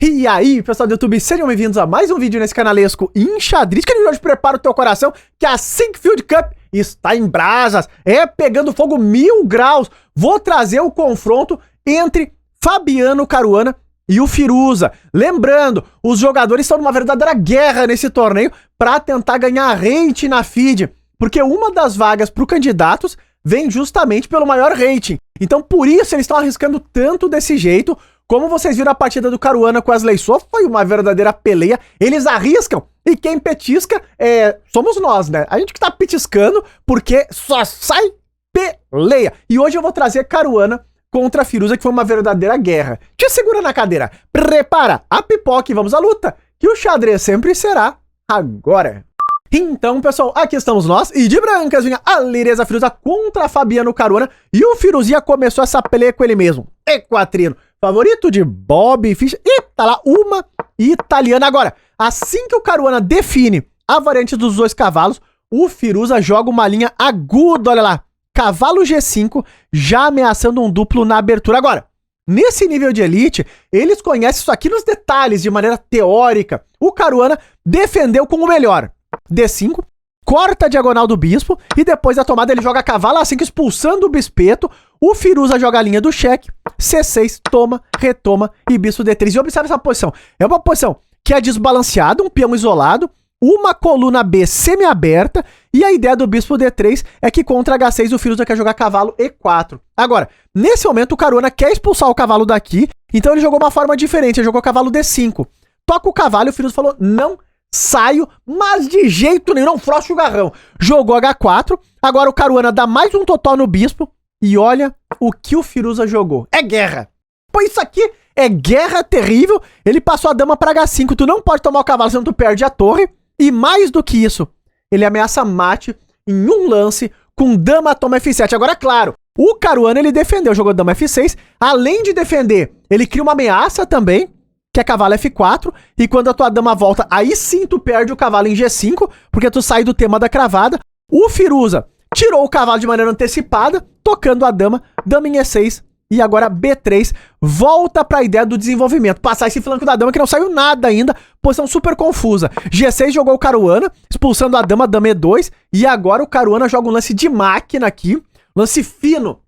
E aí, pessoal do YouTube, sejam bem-vindos a mais um vídeo nesse canalesco Enxadrez, que hoje prepara o teu coração, que a Sinkfield Cup está em brasas, pegando fogo 1000 graus. Vou trazer o confronto entre Fabiano Caruana e o Firuza. Lembrando, os jogadores estão numa verdadeira guerra nesse torneio para tentar ganhar rate na feed, porque uma das vagas para os candidatos vem justamente pelo maior rating. Então, por isso, eles estão arriscando tanto desse jeito. Como vocês viram a partida do Caruana com as Leisou, foi uma verdadeira peleia. Eles arriscam e quem petisca somos nós, né? A gente que tá petiscando porque só sai peleia. E hoje eu vou trazer Caruana contra a Firuza, que foi uma verdadeira guerra. Te segura na cadeira, prepara a pipoca e vamos à luta, que o xadrez sempre será agora. Então, pessoal, aqui estamos nós, e de brancas vinha a Lireza Firuza contra Fabiano Caruana, e o Firuzinha começou essa peleia com ele mesmo, equatrino, favorito de Bob Fischer, e tá lá uma italiana. Agora, assim que o Caruana define a variante dos dois cavalos, o Firuza joga uma linha aguda, olha lá, cavalo G5, já ameaçando um duplo na abertura. Agora, nesse nível de elite, eles conhecem isso aqui nos detalhes, de maneira teórica. O Caruana defendeu com o melhor. D5, corta a diagonal do bispo e depois da tomada ele joga cavalo A5 expulsando o bispeto. O Firuza joga a linha do cheque, C6, toma, retoma e bispo D3. E observa essa posição, é uma posição que é desbalanceada, um peão isolado, uma coluna B semi-aberta e a ideia do bispo D3 é que contra H6 o Firuza quer jogar cavalo E4. Agora, nesse momento o Caruana quer expulsar o cavalo daqui, então ele jogou uma forma diferente, ele jogou cavalo D5. Toca o cavalo e o Firuza falou, não saio, mas de jeito nenhum, não frocha o garrão. Jogou H4, agora o Caruana dá mais um totó no bispo, e olha o que o Firuza jogou. É guerra. Pô, isso aqui é guerra terrível, ele passou a dama pra H5, tu não pode tomar o cavalo, senão tu perde a torre, e mais do que isso, ele ameaça mate em um lance com dama toma F7. Agora, claro, o Caruana ele defendeu, jogou dama F6, além de defender, ele cria uma ameaça também, que é cavalo F4, e quando a tua dama volta, aí sim tu perde o cavalo em G5, porque tu sai do tema da cravada. O Firuza tirou o cavalo de maneira antecipada, tocando a dama em E6, e agora B3, volta pra ideia do desenvolvimento, passar esse flanco da dama que não saiu nada ainda, posição super confusa. G6 jogou o Caruana, expulsando a dama E2, e agora o Caruana joga um lance de máquina aqui, lance fino,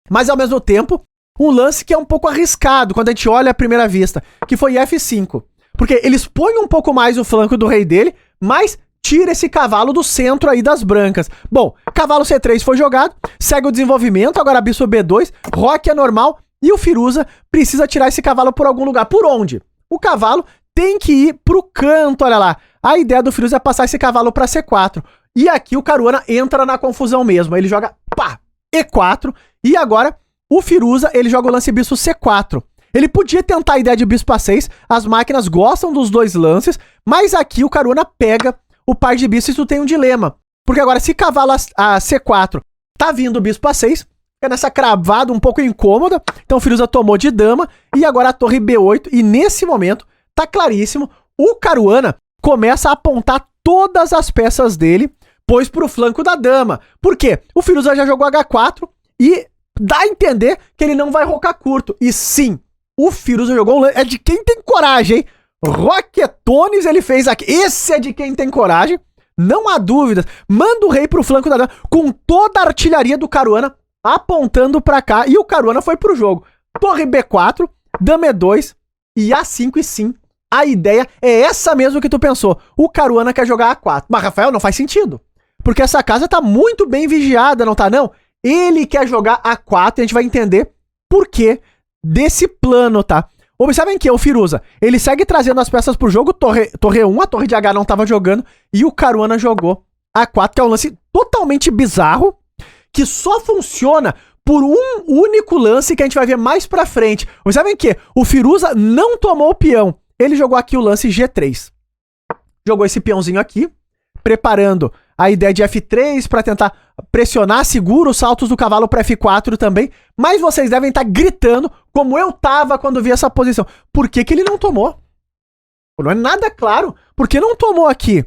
mas ao mesmo tempo, um lance que é um pouco arriscado quando a gente olha à primeira vista, que foi F5. Porque eles põem um pouco mais o flanco do rei dele, mas tira esse cavalo do centro aí das brancas. Bom, cavalo C3 foi jogado, segue o desenvolvimento, agora bispo B2, roque é normal, e o Firuza precisa tirar esse cavalo por algum lugar. Por onde? O cavalo tem que ir pro canto, olha lá. A ideia do Firuza é passar esse cavalo pra C4. E aqui o Caruana entra na confusão mesmo, ele joga, pá, E4, e agora o Firuza, ele joga o lance bispo C4. Ele podia tentar a ideia de bispo A6, as máquinas gostam dos dois lances, mas aqui o Caruana pega o par de bispo e isso tem um dilema. Porque agora, se cavalo a C4 tá vindo o bispo A6, é nessa cravada um pouco incômoda, então o Firuza tomou de dama, e agora a torre B8, e nesse momento, tá claríssimo, o Caruana começa a apontar todas as peças dele, pois pro flanco da dama. Por quê? O Firuza já jogou H4 e dá a entender que ele não vai rocar curto. E sim, o Firuza jogou um lance. É de quem tem coragem, hein? Roquetones ele fez aqui. Esse é de quem tem coragem. Não há dúvidas. Manda o rei pro flanco da dama com toda a artilharia do Caruana apontando pra cá. E o Caruana foi pro jogo. Torre B4, dama E2 e A5 e sim. A ideia é essa mesmo que tu pensou. O Caruana quer jogar A4. Mas, Rafael, não faz sentido. Porque essa casa tá muito bem vigiada, não tá não? Ele quer jogar A4 e a gente vai entender por que desse plano, tá? Observem que o Firuza, ele segue trazendo as peças pro jogo, torre 1, a torre de H não tava jogando, e o Caruana jogou A4, que é um lance totalmente bizarro, que só funciona por um único lance que a gente vai ver mais pra frente. Observem que o Firuza não tomou o peão, ele jogou aqui o lance G3. Jogou esse peãozinho aqui, preparando a ideia de F3 para tentar pressionar, segura os saltos do cavalo para F4 também, mas vocês devem estar gritando, como eu tava quando vi essa posição. Por que que ele não tomou? Não é nada claro. Por que não tomou aqui?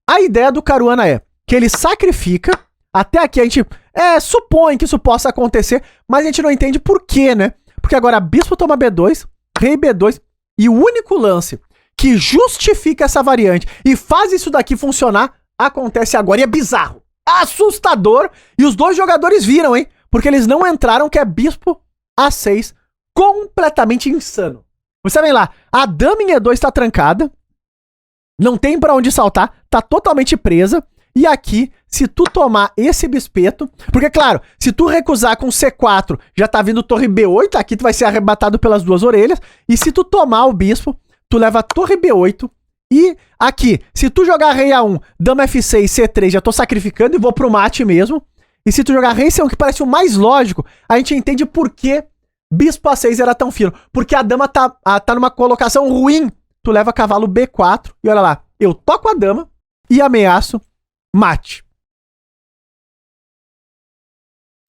A ideia do Caruana é que ele sacrifica, até aqui a gente supõe que isso possa acontecer, mas a gente não entende por quê, né? Porque agora bispo toma B2, rei B2, E o único lance que justifica essa variante e faz isso daqui funcionar, acontece agora. E é bizarro, assustador. E os dois jogadores viram, hein? Porque eles não entraram, que é bispo A6, completamente insano. Você vem lá, a dama em E2 tá trancada, não tem pra onde saltar, tá totalmente presa. E aqui, se tu tomar esse bispeto, porque claro, se tu recusar com C4, já tá vindo torre B8, aqui tu vai ser arrebatado pelas duas orelhas. E se tu tomar o bispo, tu leva a torre B8. E aqui, se tu jogar rei A1, dama F6, C3, já tô sacrificando e vou pro mate mesmo. E se tu jogar rei C1, que parece o mais lógico, a gente entende por que bispo A6 era tão fino. Porque a dama tá numa colocação ruim. Tu leva cavalo B4 e olha lá, eu toco a dama e ameaço mate.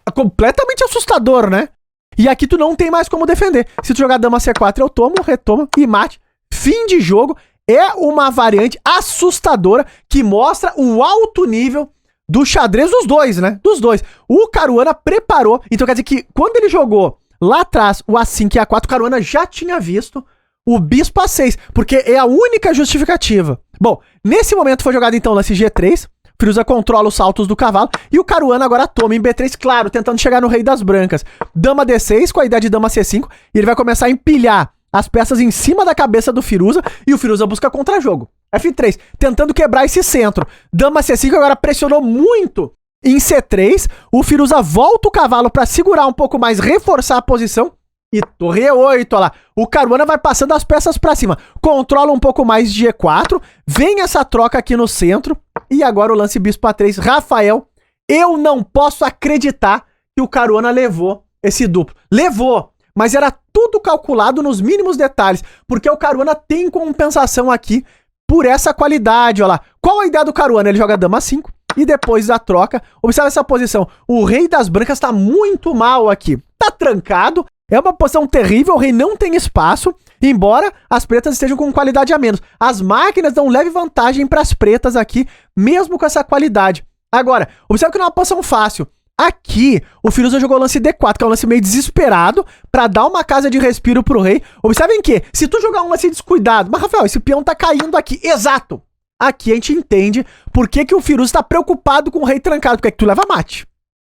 É completamente assustador, né? E aqui tu não tem mais como defender. Se tu jogar dama C4, eu tomo, retomo e mate. Fim de jogo. É uma variante assustadora que mostra o alto nível do xadrez dos dois, né? Dos dois. O Caruana preparou. Então quer dizer que quando ele jogou lá atrás o A5 e A4, o Caruana já tinha visto o bispo A6, porque é a única justificativa. Bom, nesse momento foi jogado então o lance G3. Firuza controla os saltos do cavalo e o Caruana agora toma em B3, claro, tentando chegar no rei das brancas. Dama D6 com a ideia de dama C5 e ele vai começar a empilhar as peças em cima da cabeça do Firuza e o Firuza busca contra-jogo. F3, tentando quebrar esse centro. Dama C5 agora pressionou muito em C3. O Firuza volta o cavalo para segurar um pouco mais, reforçar a posição. E torre E8, olha lá. O Caruana vai passando as peças para cima. Controla um pouco mais de E4. Vem essa troca aqui no centro. E agora o lance bispo A3. Rafael, eu não posso acreditar que o Caruana levou esse duplo. Levou, mas era tudo calculado nos mínimos detalhes. Porque o Caruana tem compensação aqui por essa qualidade, olha lá. Qual a ideia do Caruana? Ele joga dama 5 e depois da troca, observa essa posição. O rei das brancas tá muito mal aqui. Tá trancado. É uma posição terrível, o rei não tem espaço, embora as pretas estejam com qualidade a menos. As máquinas dão leve vantagem para as pretas aqui, mesmo com essa qualidade. Agora, observa que não é uma posição fácil. Aqui, o Firuza jogou o lance D4, que é um lance meio desesperado, para dar uma casa de respiro pro rei. Observem que, se tu jogar um lance descuidado, mas Rafael, esse peão tá caindo aqui. Exato! Aqui a gente entende por que o Firuza tá preocupado com o rei trancado, porque é que tu leva mate.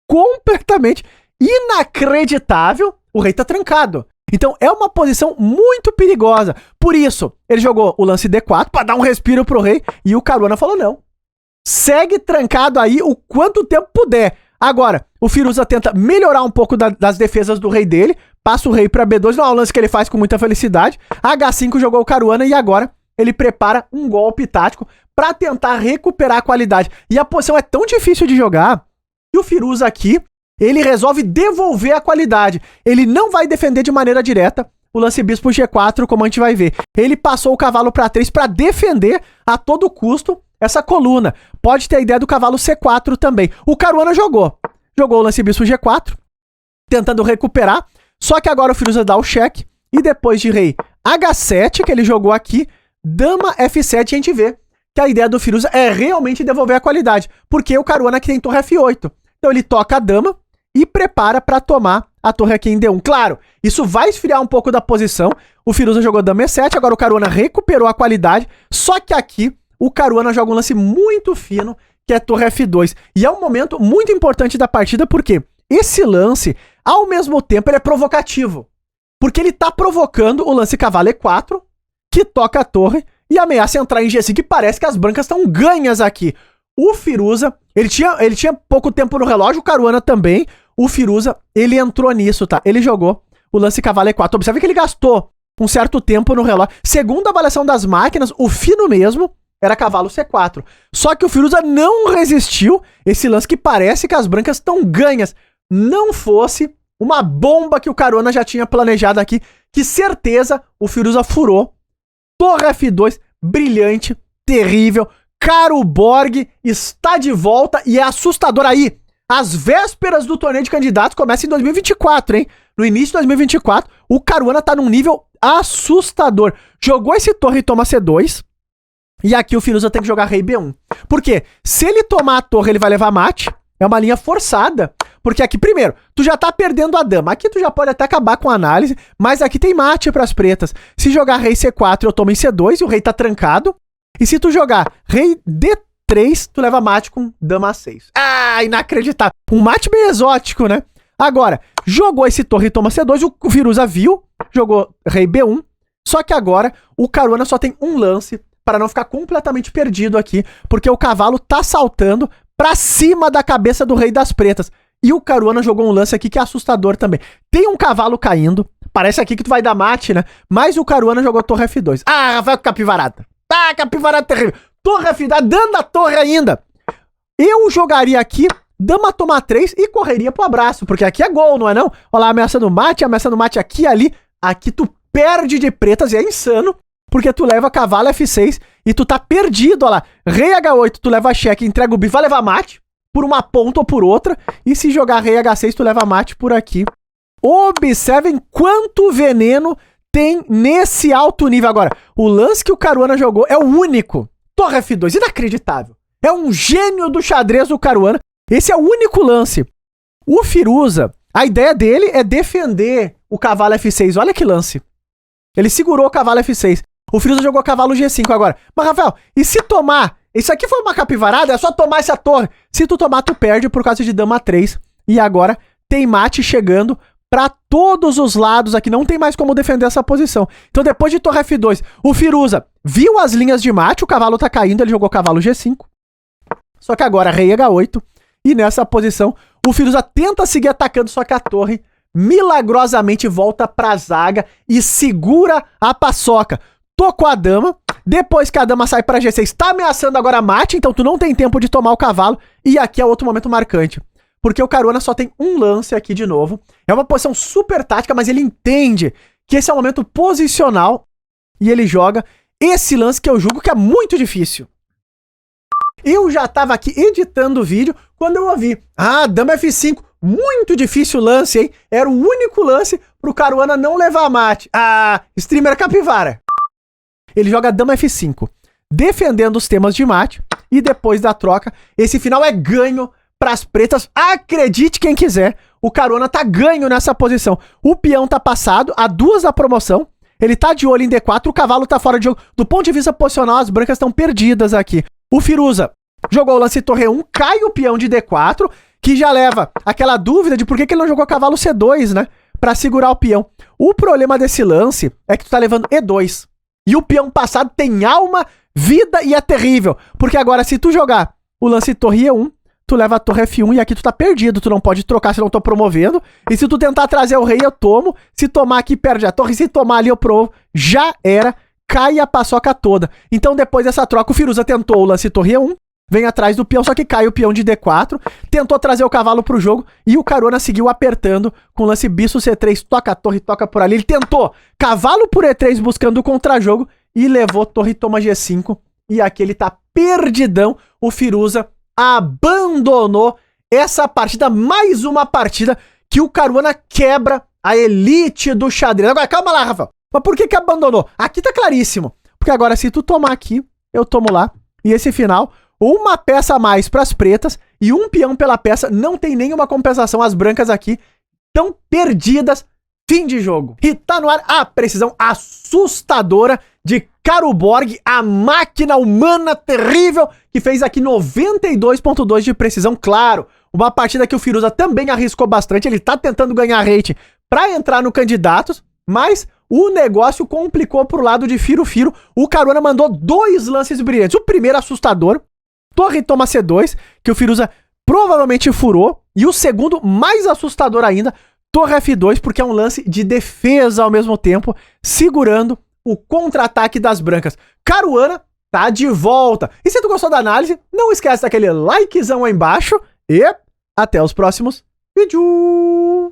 Completamente inacreditável. O rei tá trancado. Então é uma posição muito perigosa. Por isso, ele jogou o lance D4 para dar um respiro pro rei. E o Caruana falou não. Segue trancado aí o quanto tempo puder. Agora, o Firuza tenta melhorar um pouco das defesas do rei dele. Passa o rei para B2. Não é um lance que ele faz com muita felicidade. H5 jogou o Caruana e agora ele prepara um golpe tático para tentar recuperar a qualidade. E a posição é tão difícil de jogar que o Firuza aqui ele resolve devolver a qualidade. Ele não vai defender de maneira direta o lance bispo G4, como a gente vai ver. Ele passou o cavalo para 3 para defender a todo custo essa coluna. Pode ter a ideia do cavalo C4 também. O Caruana jogou o lance bispo G4, tentando recuperar. Só que agora o Firuza dá o cheque. E depois de rei H7, que ele jogou aqui, dama F7, a gente vê que a ideia do Firuza é realmente devolver a qualidade. Porque o Caruana aqui tem torre F8. Então ele toca a dama e prepara para tomar a torre aqui em D1. Claro, isso vai esfriar um pouco da posição. O Firuza jogou dama E7, agora o Caruana recuperou a qualidade. Só que aqui o Caruana joga um lance muito fino, que é torre F2. E é um momento muito importante da partida, porque esse lance, ao mesmo tempo, ele é provocativo. Porque ele tá provocando o lance cavalo E4, que toca a torre e ameaça entrar em G5, que parece que as brancas estão ganhas aqui. O Firuza, ele tinha pouco tempo no relógio, o Caruana também. O Firuza, ele entrou nisso, tá? Ele jogou o lance cavalo E4. Observe que ele gastou um certo tempo no relógio. Segundo a avaliação das máquinas, o fino mesmo era cavalo C4. Só que o Firuza não resistiu esse lance que parece que as brancas estão ganhas. Não fosse uma bomba que o Caruana já tinha planejado aqui, que certeza o Firuza furou. Torre F2, brilhante, terrível. Caro Borg está de volta e é assustador aí. As vésperas do torneio de candidatos começam em 2024, hein? No início de 2024, o Caruana tá num nível assustador. Jogou esse torre e toma C2. E aqui o Firuza tem que jogar rei B1. Por quê? Se ele tomar a torre, ele vai levar mate. é uma linha forçada. Porque aqui, primeiro, tu já tá perdendo a dama. Aqui tu já pode até acabar com a análise, mas aqui tem mate pras pretas. Se jogar rei C4, eu tomo em C2 e o rei tá trancado. E se tu jogar rei D3, tu leva mate com dama A6. Ah, inacreditável. Um mate bem exótico, né? Agora, jogou esse torre e toma C2, o Firuza viu, jogou rei B1. Só que agora o Caruana só tem um lance para não ficar completamente perdido aqui, porque o cavalo tá saltando pra cima da cabeça do rei das pretas. E o Caruana jogou um lance aqui que é assustador também. Tem um cavalo caindo, parece aqui que tu vai dar mate, né? Mas o Caruana jogou torre F2. Ah, Rafael Capivarada. Ah, Capivarada terrível. Torre F2, dando a torre ainda. Eu jogaria aqui dama toma 3 e correria pro abraço, porque aqui é gol, não é não? Olha lá, ameaça no mate aqui e ali. Aqui tu perde de pretas e é insano, porque tu leva cavalo F6 e tu tá perdido, olha lá. Rei H8, tu leva cheque, entrega o bicho, vai levar mate por uma ponta ou por outra. E se jogar rei H6, tu leva mate por aqui. Observem quanto veneno tem nesse alto nível. Agora, o lance que o Caruana jogou é o único. Torre F2, inacreditável. É um gênio do xadrez do Caruana. Esse é o único lance. O Firuza, a ideia dele é defender o cavalo F6. Olha que lance. Ele segurou o cavalo F6. O Firuza jogou cavalo G5 agora. Mas, Rafael, e se tomar? Isso aqui foi uma capivarada? É só tomar essa torre. Se tu tomar, tu perde por causa de dama 3. E agora tem mate chegando pra todos os lados aqui. Não tem mais como defender essa posição. Então, depois de torre F2, o Firuza viu as linhas de mate. O cavalo tá caindo. Ele jogou cavalo G5. Só que agora rei H8. E nessa posição, o Firuza tenta seguir atacando, só que a torre milagrosamente volta pra zaga e segura a paçoca. Tocou a dama, depois que a dama sai pra G6, tá ameaçando agora mate, então tu não tem tempo de tomar o cavalo. E aqui é outro momento marcante, porque o Caruana só tem um lance aqui de novo. É uma posição super tática, mas ele entende que esse é um momento posicional e ele joga esse lance que eu julgo que é muito difícil. Eu já tava aqui editando o vídeo quando eu ouvi: ah, dama F5, muito difícil o lance, hein? Era o único lance pro Caruana não levar mate. Ah, streamer capivara. Ele joga dama F5, defendendo os temas de mate, e depois da troca, esse final é ganho pras pretas. Acredite quem quiser, o Caruana tá ganho nessa posição. O peão tá passado, a 2 da promoção, ele tá de olho em D4, o cavalo tá fora de jogo. Do ponto de vista posicional, as brancas estão perdidas aqui. O Firuza jogou o lance torre 1, cai o peão de D4, que já leva aquela dúvida de por que ele não jogou cavalo C2, né? Pra segurar o peão. O problema desse lance é que tu tá levando E2. E o peão passado tem alma, vida e é terrível. Porque agora, se tu jogar o lance torre E1, tu leva a torre F1 e aqui tu tá perdido. Tu não pode trocar se eu não tô promovendo. E se tu tentar trazer o rei, eu tomo. Se tomar aqui, perde a torre. Se tomar ali, eu provo. Já era. Cai a paçoca toda. Então, depois dessa troca, o Firuza tentou o lance torre E1. Vem atrás do peão, só que cai o peão de D4. Tentou trazer o cavalo pro jogo. E o Caruana seguiu apertando com o lance bispo C3. Toca a torre, toca por ali. Ele tentou cavalo por E3 buscando o contra-jogo. E levou torre toma G5. E aqui ele tá perdidão. O Firuza abandonou essa partida. Mais uma partida que o Caruana quebra a elite do xadrez. Agora, calma lá, Rafael. Mas por que abandonou? Aqui tá claríssimo. Porque agora, se tu tomar aqui, eu tomo lá. E esse final, uma peça a mais pras pretas e um peão pela peça. Não tem nenhuma compensação. As brancas aqui estão perdidas. Fim de jogo. E tá no ar a precisão assustadora de Karuborg, a máquina humana terrível, que fez aqui 92.2 de precisão. Claro, uma partida que o Firuza também arriscou bastante. Ele tá tentando ganhar rate pra entrar no Candidatos, mas o negócio complicou pro lado de Firo-Firo. O Caruana mandou 2 lances brilhantes. O primeiro assustador, torre toma C2, que o Firuza provavelmente furou. E o segundo, mais assustador ainda, torre F2, porque é um lance de defesa ao mesmo tempo, segurando o contra-ataque das brancas. Caruana tá de volta. E se tu gostou da análise, não esquece daquele likezão aí embaixo. E até os próximos vídeos.